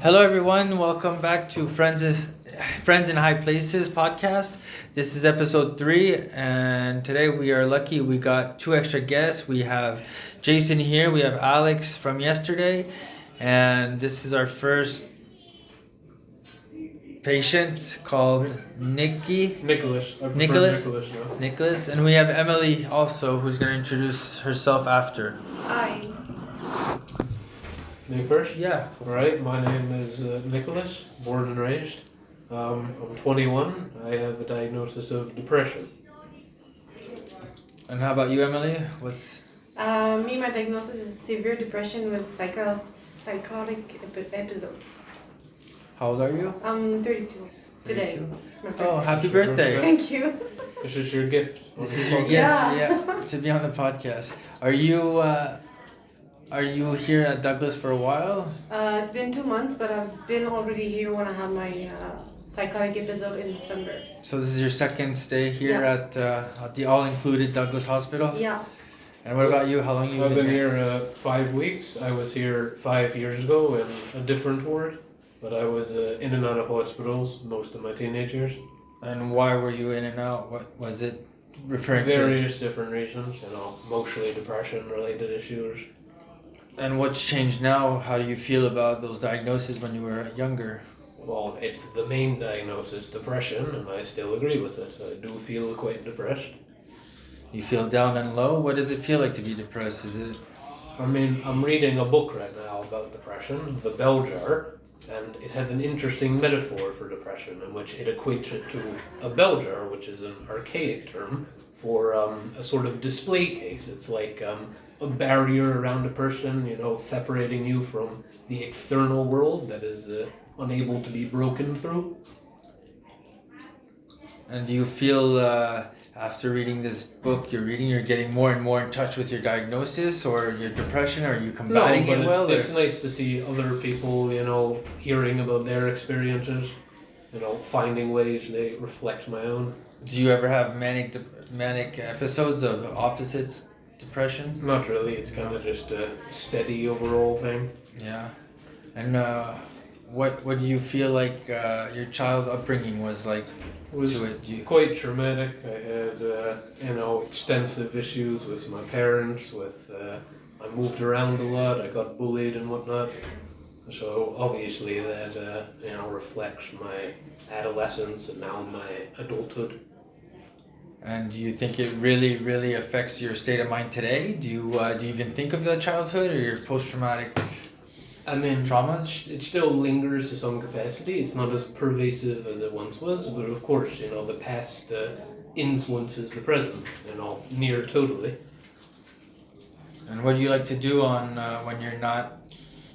Hello, everyone. Welcome back to Friends in High Places podcast. This is episode 3, and today we are lucky. We got 2 extra guests. We have Jason here. We have Alex from yesterday, and this is our first patient called Nicolas. I prefer Nicolas. Nicolas now. Nicholas, and we have Emily also, who's going to introduce herself after. Hi. Me first? Yeah. Alright, my name is Nicolas, born and raised. I'm 21. I have a diagnosis of depression. And how about you, Emily? What's My diagnosis is severe depression with psychotic episodes. How old are you? I'm 32 today. 32? It's my birthday. Oh, happy birthday! Thank you. This is your gift. This is your gift, Yeah. to be on the podcast. Are you here at Douglas for a while? It's been 2 months, but I've been already here when I had my psychotic episode in December. So this is your second stay here Yeah. at the all-included Douglas Hospital? Yeah. And what about you? How long you I've been here 5 weeks. I was here 5 years ago in a different ward, but I was in and out of hospitals most of my teenage years. And why were you in and out? What was it referring to? Various different reasons, mostly depression-related issues. And what's changed now? How do you feel about those diagnoses when you were younger? Well, it's the main diagnosis, depression, and I still agree with it. I do feel quite depressed. You feel down and low? What does it feel like to be depressed? Is it... I'm reading a book right now about depression, The Bell Jar, and it has an interesting metaphor for depression in which it equates it to a bell jar, which is an archaic term for a sort of display case. It's like a barrier around a person, separating you from the external world that is unable to be broken through. And do you feel after reading this book you're getting more and more in touch with your diagnosis or your depression? Or are you combating it well? It's nice to see other people, hearing about their experiences, finding ways they reflect my own. Do you ever have manic episodes of opposite depression? Not really. It's kind of just a steady overall thing. Yeah. And what do you feel like your child upbringing was like? It was to it? quite traumatic. I had, extensive issues with my parents. I moved around a lot. I got bullied and whatnot. So obviously that reflects my adolescence and now my adulthood. And do you think it really, really affects your state of mind today? Do you even think of that childhood or your post-traumatic traumas? It still lingers to some capacity. It's not as pervasive as it once was, but of course, the past influences the present, near totally. And what do you like to do on when you're not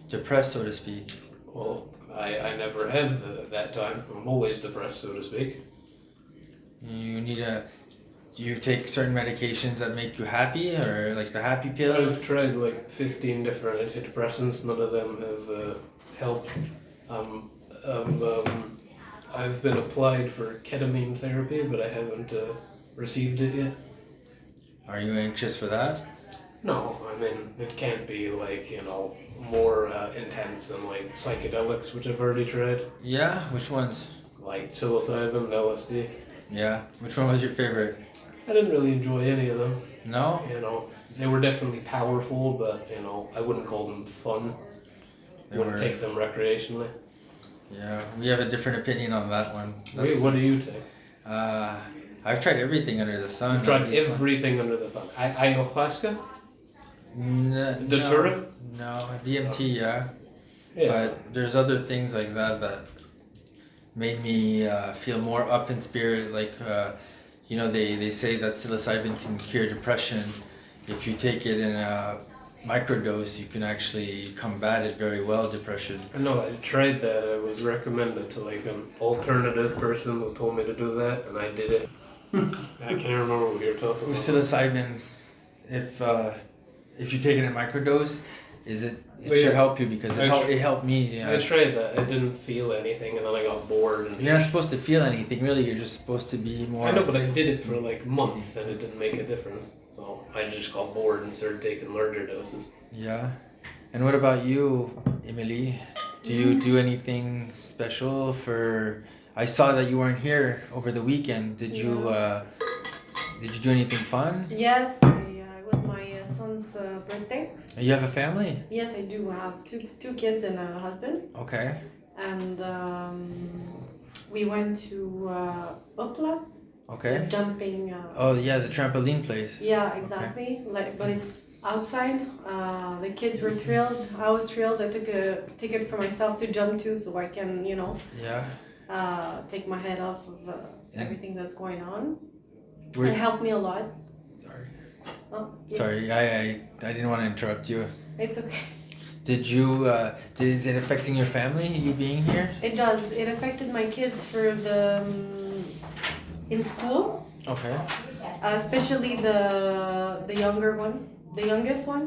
depressed, so to speak? Well, I never have that time. I'm always depressed, so to speak. Do you take certain medications that make you happy, or like the happy pill? I've tried like 15 different antidepressants. None of them have helped. I've been applied for ketamine therapy, but I haven't received it yet. Are you anxious for that? No, it can't be more intense than like psychedelics, which I've already tried. Yeah? Which ones? Like psilocybin, LSD. Yeah. Which one was your favorite? I didn't really enjoy any of them. No? They were definitely powerful, but I wouldn't call them fun. Wouldn't take them recreationally. Yeah, we have a different opinion on that one. Wait, what do you take? I've tried everything under the sun. You've tried everything under the sun. Ayahuasca? Datura? No, DMT, yeah. Yeah. But there's other things like that made me feel more up in spirit. Like, they say that psilocybin can cure depression. If you take it in a microdose, you can actually combat it very well, depression. I know, I tried that. I was recommended to an alternative person who told me to do that, and I did it. I can't remember what you were talking With about. psilocybin, if you take it in microdose, it should help you because it helped me. Yeah. I tried that. I didn't feel anything, and then I got bored. And You're not supposed to feel anything, really. You're just supposed to be more... I know, but I did it for a month, and it didn't make a difference. So I just got bored and started taking larger doses. Yeah. And what about you, Emily? Do you do anything special for? I saw that you weren't here over the weekend. Did you do anything fun? Yes, it was my son's birthday. You have a family? Yes, I do. I have two kids and a husband. Okay. And we went to Opla, Okay. the jumping. Oh yeah, the trampoline place. Yeah, exactly. But it's outside. The kids were thrilled. I was thrilled. I took a ticket for myself to jump to, so I can, Yeah. take my head off of everything that's going on. We're- It helped me a lot. Sorry. Oh, yeah. Sorry, I didn't want to interrupt you. It's okay. Did you? Is it affecting your family? You being here? It does. It affected my kids for the in school, Okay. especially the younger one, the youngest one.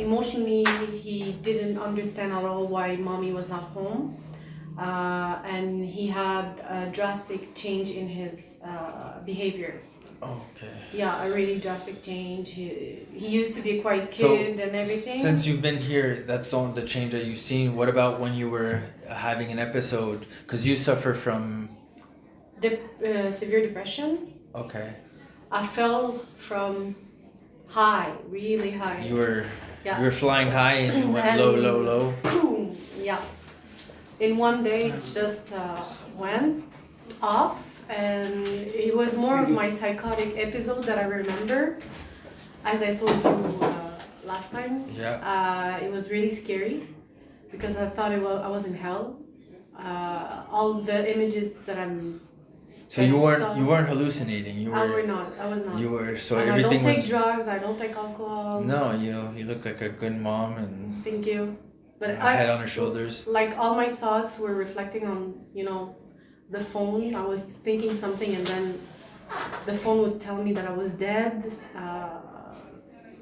Emotionally, he didn't understand at all why mommy was not home, and he had a drastic change in his behavior. Okay. Yeah, a really drastic change. He used to be a quiet kid and everything. Since you've been here, that's the change that you've seen. What about when you were having an episode? Because you suffer from. Severe depression. Okay. I fell from high, really high. You were. Yeah. You were flying high and you went And low, low, low. Boom! Yeah. In one day, it just went off, and it was more of my psychotic episode that I remember. As I told you last time. Yeah. It was really scary because I thought I was in hell. All the images that I'm. So you weren't hallucinating. You were. I was not. You were so And everything I don't take was. drugs. I don't take alcohol. No, you look like a good mom and Thank you. But a head on her shoulders. Like all my thoughts were reflecting on the phone. I was thinking something, and then the phone would tell me that I was dead.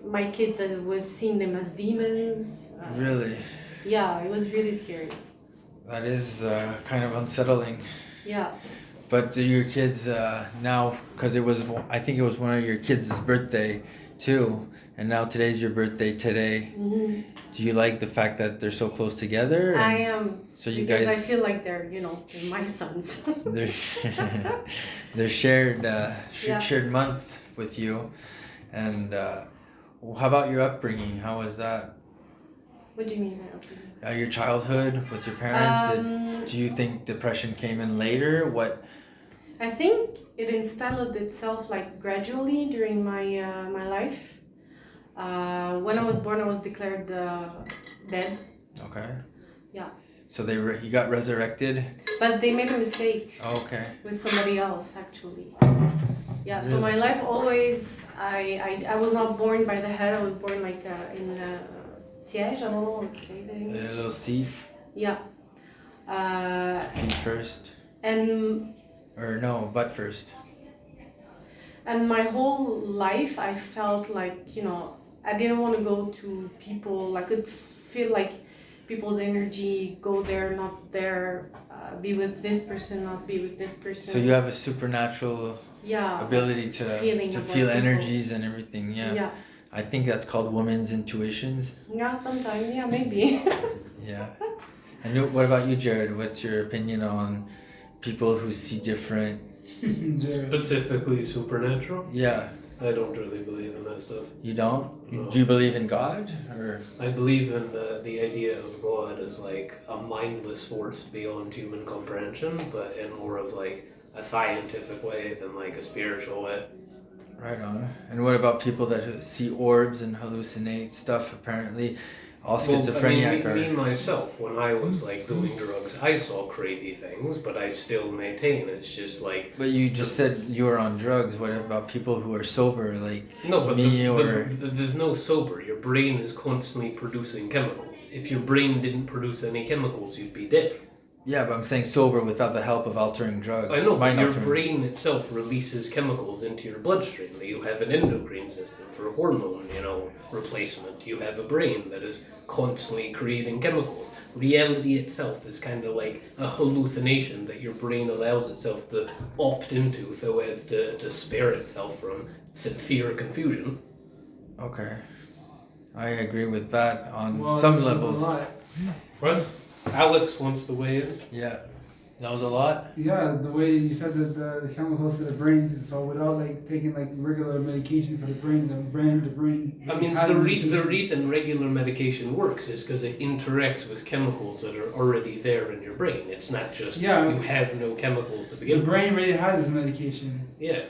My kids, I was seeing them as demons. Really. Yeah, it was really scary. That is kind of unsettling. Yeah. But do your kids now, because I think it was one of your kids' birthday too, and now today's your birthday today. Mm-hmm. Do you like the fact that they're so close together? I am. So you because guys. I feel like they're my sons. They're they're shared Yeah. shared month with you, and how about your upbringing? How was that? What do you mean by upbringing? Your childhood with your parents. Do you think depression came in later? What? I think it installed itself like gradually during my life. When I was born, I was declared dead. Okay. Yeah. So he got resurrected. But they made a mistake Okay. with somebody else, actually. Yeah. So Really? my life always, I was not born by the head. I was born like in siège. I don't know what to say there. A little seat. Yeah. Feet first. And Or no, butt first. And my whole life, I felt like, I didn't want to go to people. I could feel like people's energy, go there, not there, be with this person, not be with this person. So you have a supernatural yeah, ability to feeling feel about people. energies and everything. Yeah. Yeah. I think that's called women's intuitions. Yeah, sometimes. Yeah, maybe. Yeah. And what about you, Jared? What's your opinion on people who see different? Specifically supernatural? Yeah. I don't really believe in that stuff. You don't? No. Do you believe in God? Or I believe in the idea of God as like a mindless force beyond human comprehension, but in more of like a scientific way than like a spiritual way. right on. And what about people that see orbs and hallucinate stuff? Apparently, all schizophrenic well, I mean, me myself, when I was like doing drugs, I saw crazy things, but I still maintain it's just like. But you just said you were on drugs. What about people who are sober, like No, but me there's no sober. Your brain is constantly producing chemicals. If your brain didn't produce any chemicals, you'd be dead. Yeah, but I'm saying sober without the help of altering drugs. I know, but your Mind-altering. brain itself releases chemicals into your bloodstream. You have an endocrine system for hormone, replacement. You have a brain that is constantly creating chemicals. Reality itself is kind of like a hallucination that your brain allows itself to opt into so as to spare itself from fear or confusion. Okay, I agree with that on Well, some this is a levels. lot. What? Alex wants to weigh in. Yeah. That was a lot? Yeah, the way you said that the chemicals to the brain, so without like taking like regular medication for the brain, the brain. I mean, has the medication. reason regular medication works is because it interacts with chemicals that are already there in your brain. It's not just you have no chemicals to begin The with. brain really has its medication. Yeah.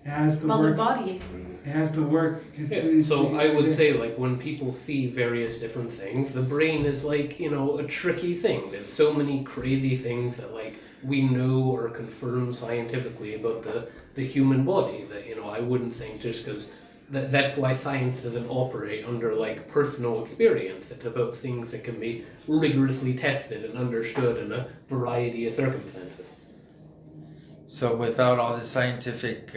It has to Well, work. the body. It has to work Yeah. continuously. So I every would day. say, like, when people see various different things, the brain is like, a tricky thing. There's so many crazy things that, like, we know or confirm scientifically about the human body that, I wouldn't think just because that's why science doesn't operate under, like, personal experience. It's about things that can be rigorously tested and understood in a variety of circumstances. So without all the scientific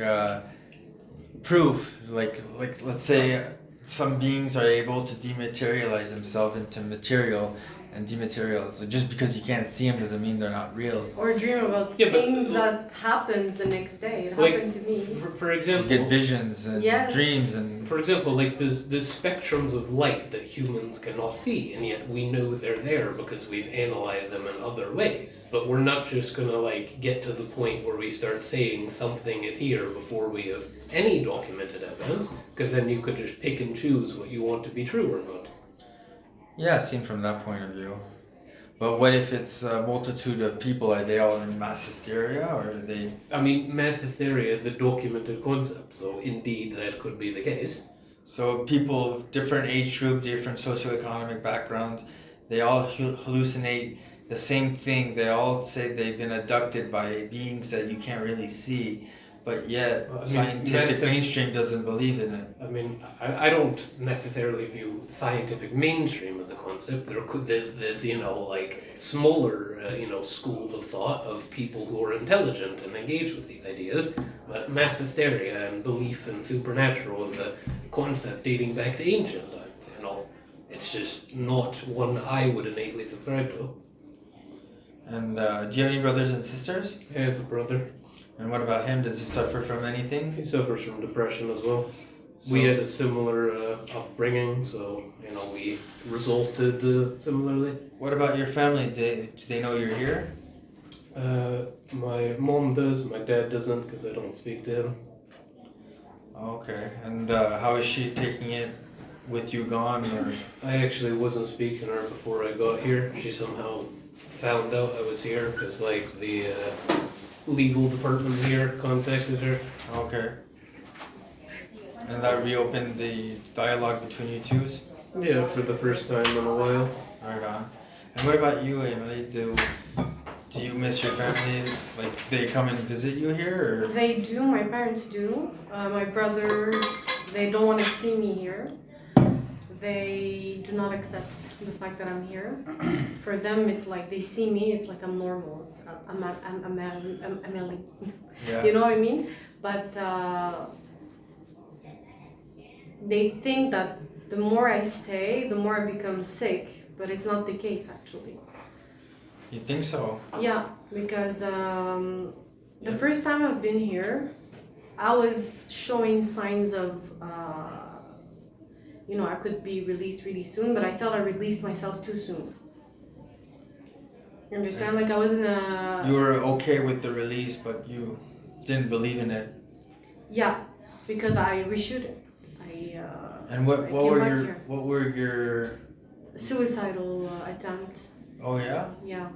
proof, like let's say some beings are able to dematerialize themselves into material and dematerialize. So just because you can't see them doesn't mean they're not real. Or dream about Yeah, but- things that happens the next day. It Like, happened to me. For You example, get visions and Yes. dreams and For example, like there's spectrums of light that humans cannot see, and yet we know they're there because we've analyzed them in other ways. But we're not just gonna like get to the point where we start saying something is here before we have any documented evidence, because then you could just pick and choose what you want to be true or not. yeah, seen from that point of view. But what if it's a multitude of people? Are they all in mass hysteria, or are they? I mean, mass hysteria is a documented concept, so indeed that could be the case. So people of different age group, different socioeconomic backgrounds, they all hallucinate the same thing. They all say they've been abducted by beings that you can't really see, but yet I mean, scientific massive- mainstream doesn't believe in it. I mean, I don't necessarily view scientific mainstream as a concept. There's like smaller schools of thought of people who are intelligent and engage with these ideas. But mass hysteria and belief in supernatural is a concept dating back to ancient times. It's just not one I would innately subscribe to. And do you have any brothers and sisters? I have a brother. And what about him? Does he suffer from anything? He suffers from depression as well. So- We had a similar upbringing, so we resulted similarly. What about your family? Do they know you're here? My mom does, my dad doesn't because I don't speak to him. Okay. And how is she taking it with you gone? Or I actually wasn't speaking to her before I got here. She somehow found out I was here because the legal department here contacted her. okay. And that reopened the dialogue between you twos? Yeah, for the first time in a while. Right on. And what about you, Emily? Do you miss your family? Like, they come and visit you here, or? They do, my parents do. My brothers, they don't want to see me here. They do not accept the fact that I'm here. For them, it's like they see me, it's like I'm normal. I'm Emily. Yeah. You know what I mean? But they think that the more I stay, the more I become sick. But it's not the case, actually. You think so? Yeah, because the first time I've been here, I was showing signs of, I could be released really soon, but I felt I released myself too soon. You understand? Like I was in a... You were okay with the release, but you didn't believe in it. Yeah, because I reshoot it. And I what came were back your here. what were your? Suicidal attempt, Oh yeah. yeah.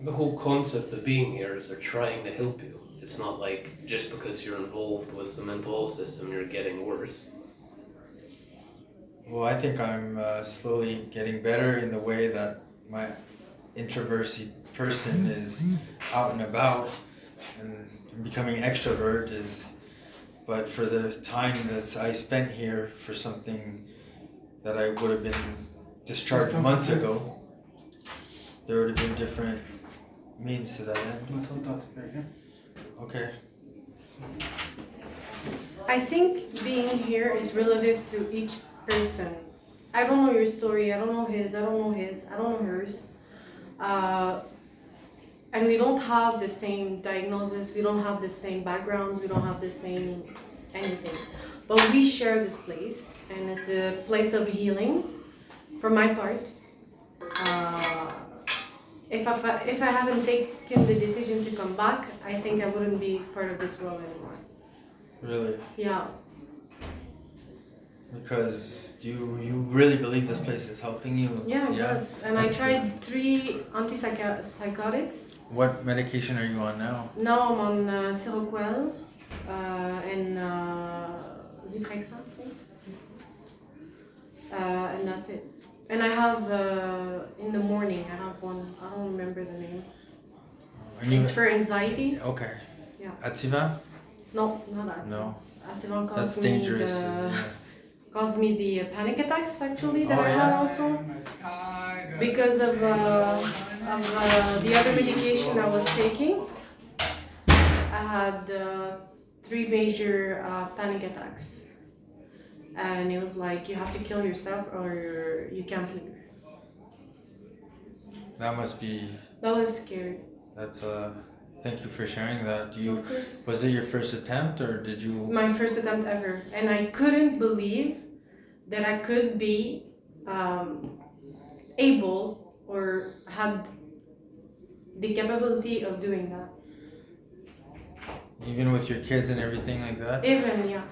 The whole concept of being here is they're trying to help you. It's not like just because you're involved with the mental health system, you're getting worse. Well, I think I'm slowly getting better in the way that my introversy person is out and about, and becoming extrovert is. But for the time that I spent here for something that I would have been discharged months ago, there would have been different means to that end. Okay. I think being here is relative to each person. I don't know your story, I don't know his, I don't know his, I don't know hers. And we don't have the same diagnosis, we don't have the same backgrounds, we don't have the same anything. But we share this place, and it's a place of healing, for my part. if I haven't taken the decision to come back, I think I wouldn't be part of this world anymore. Really? Yeah. Because you really believe this place is helping you? Yeah, it does. And I That's tried 3 antipsychotics. What medication are you on now? Now I'm on Seroquel and Zyprexa, I think. And that's it. And I have, in the morning, I have one, I don't remember the name. It's for anxiety. Okay. Yeah. Ativan? No, not that. No. Ativan That's caused dangerous. caused me the panic attacks actually that Oh, I yeah? had also. Because of the other medication I was taking, I had 3 major panic attacks. And it was like, you have to kill yourself or you can't live. That must be. That was scary. That's Thank you for sharing that. Of course. Was it your first attempt or did you? My first attempt ever, and I couldn't believe that I could be able or had the capability of doing that. Even with your kids and everything like that? Even, yeah.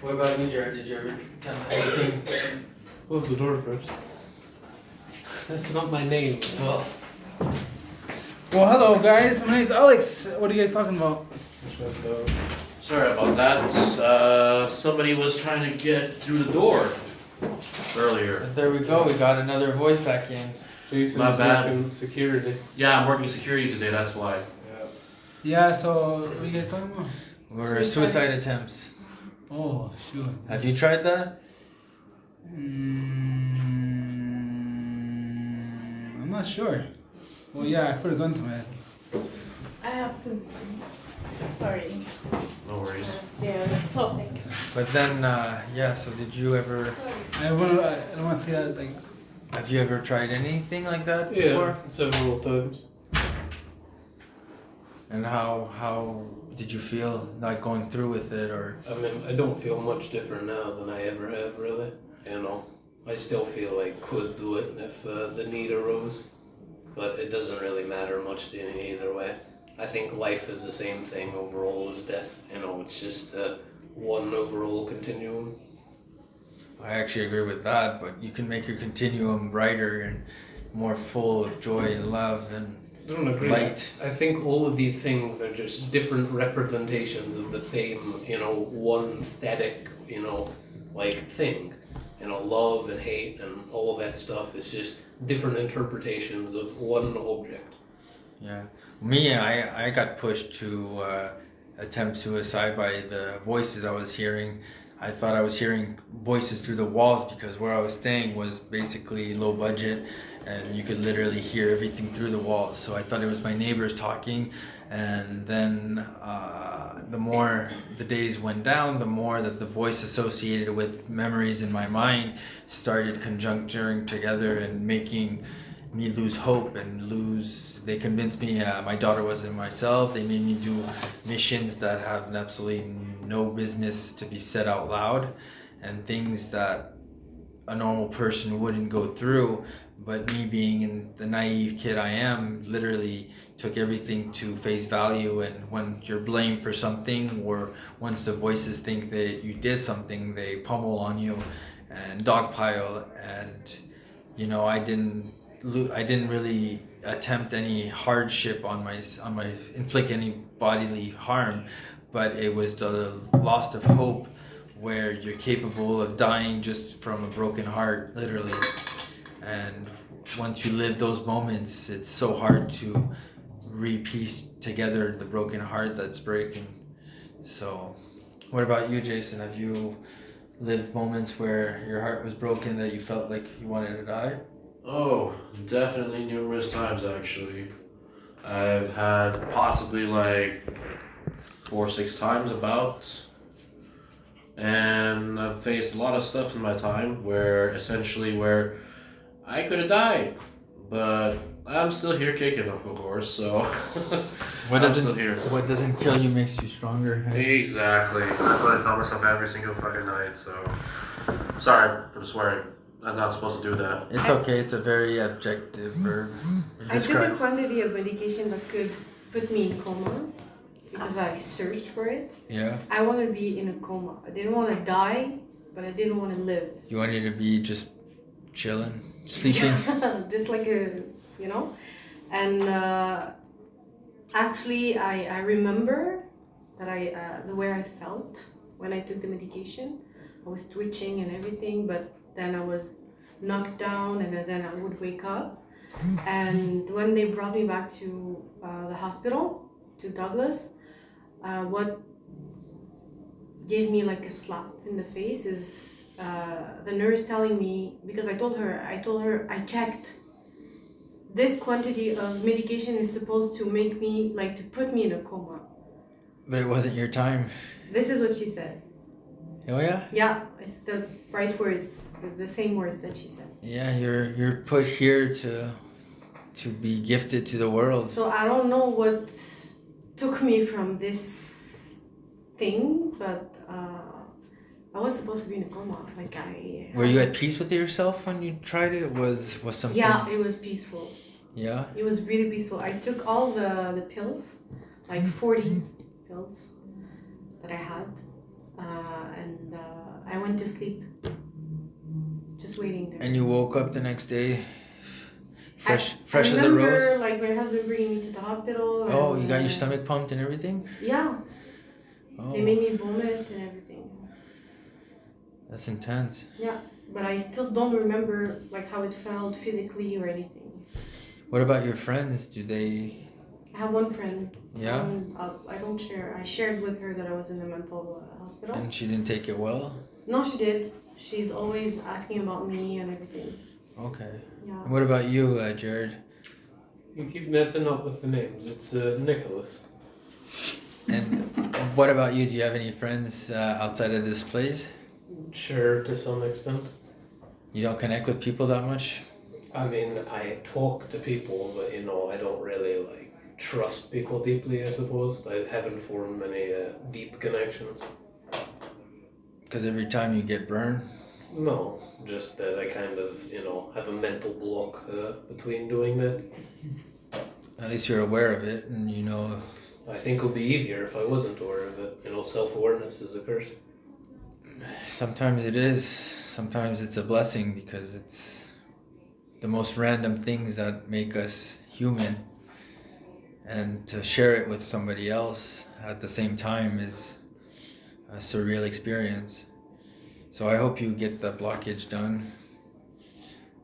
What about you, Jared? Did you ever attempt anything? Close the door first. That's not my name. So. Well, hello guys. My name's Alex. What are you guys talking about? Sorry about that. Somebody was trying to get through the door earlier. But there we go. We got another voice back in. Jason's My bad. working security. Yeah, I'm working security today, that's why. Yeah. So what are you guys talking about? We're suicide attempts. Oh, sure. Have you tried that? I'm not sure. Well, yeah, I put a gun to my head. I have to. Sorry. No worries. That's the topic. But then, yeah. So did you ever? Sorry. I don't want to say that like. Have you ever tried anything like that Yeah, before? several times. And how did you feel like going through with it, or? I mean, I don't feel much different now than I ever have, really. You know, I still feel I could do it if the need arose, but it doesn't really matter much to me either way. I think life is the same thing overall as death. You know, it's just one overall continuum. I actually agree with that, but you can make your continuum brighter and more full of joy and love and I don't agree. light. I think all of these things are just different representations of the same, you know, one static, you know, like thing. You know, love and hate and all of that stuff is just different interpretations of one object. Yeah. Me, I got pushed to attempt suicide by the voices I was hearing. I thought I was hearing voices through the walls because where I was staying was basically low budget and you could literally hear everything through the walls. So I thought it was my neighbors talking, and then the more the days went down, the more that the voice associated with memories in my mind started conjuncturing together and making me lose hope and they convinced me my daughter wasn't myself. They made me do missions that have absolutely no business to be said out loud and things that a normal person wouldn't go through. But me being the naive kid I am, literally took everything to face value. And when you're blamed for something, or once the voices think that you did something, they pummel on you and dogpile. And you know, I didn't really attempt any hardship on my inflict any bodily harm, but it was the loss of hope, where you're capable of dying just from a broken heart, literally. And once you live those moments, it's so hard to re-piece together the broken heart that's breaking. So, what about you, Jason? Have you lived moments where your heart was broken that you felt like you wanted to die? Oh, definitely numerous times actually. I've had possibly like 4 or 6 times about. And I've faced a lot of stuff in my time where I could have died, but I'm still here kicking, of course, so I'm still here. What doesn't kill you makes you stronger. Exactly. That's what I tell myself every single fucking night, so sorry for the swearing. I'm not supposed to do that. It's okay. It's a very objective verb. It I took a describes. quantity of medication that could put me in comas because I searched for it. Yeah. I want to be in a coma. I didn't want to die, but I didn't want to live. You wanted to be just chilling, sleeping. Yeah, just like a, you know. And actually, I remember that the way I felt when I took the medication. I was twitching and everything, but then I was knocked down, and then I would wake up. And when they brought me back to the hospital, to Douglas, what gave me like a slap in the face is the nurse telling me, because I told her I checked. This quantity of medication is supposed to make me, like, to put me in a coma. But it wasn't your time. This is what she said. Oh yeah. Yeah, it's the right words, the same words that she said. Yeah, you're put here to be gifted to the world. So I don't know what took me from this thing, but I was supposed to be in a coma. Like Were you at peace with yourself when you tried it? Was something? Yeah, it was peaceful. Yeah. It was really peaceful. I took all the pills, like 40 pills that I had, and I went to sleep, just waiting there. And you woke up the next day, fresh I as the rose. remember, like, my husband bringing me to the hospital. Oh, and, you got your stomach pumped and everything? Yeah, Oh, they made me vomit and everything. that's intense. Yeah, but I still don't remember like how it felt physically or anything. What about your friends? Do they? I have one friend. Yeah. I don't share. I shared with her that I was in a mental hospital. And she didn't take it well. No, she did. She's always asking about me and everything. Okay. Yeah. And what about you, Jared? You keep messing up with the names. It's Nicolas. And what about you? Do you have any friends outside of this place? Sure, to some extent. You don't connect with people that much? I mean, I talk to people, but I don't really like trust people deeply, I suppose. I haven't formed many deep connections. Because every time you get burned? No, just that I kind of, have a mental block between doing that. At least you're aware of it and you know. I think it would be easier if I wasn't aware of it. Self-awareness is a curse. Sometimes it is. Sometimes it's a blessing because it's the most random things that make us human. And to share it with somebody else at the same time is a surreal experience. So I hope you get the blockage done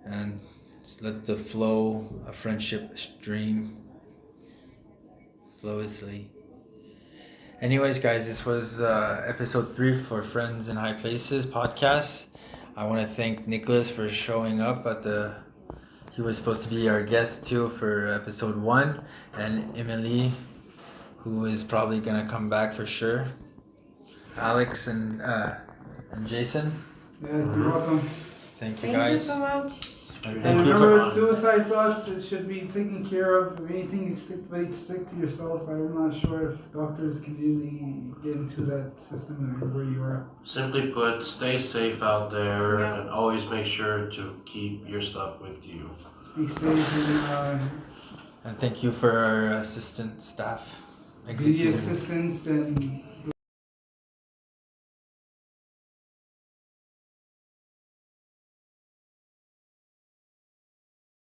and just let the flow of friendship stream slowly. Anyways, guys, this was episode 3 for Friends in High Places podcast. I want to thank Nicolas for showing up he was supposed to be our guest too for episode 1, and Emily, who is probably gonna come back for sure. Alex and Jason. Yeah, you're welcome. Thank you, Thank guys. you so much. And And thank you remember, for. suicide thoughts, it should be taken care of. If anything, stick to yourself. I'm not sure if doctors can really get into that system or where you are. Simply put, stay safe out there Yeah. and always make sure to keep your stuff with you. Be safe and And thank you for our assistant staff. be Executive. assistance and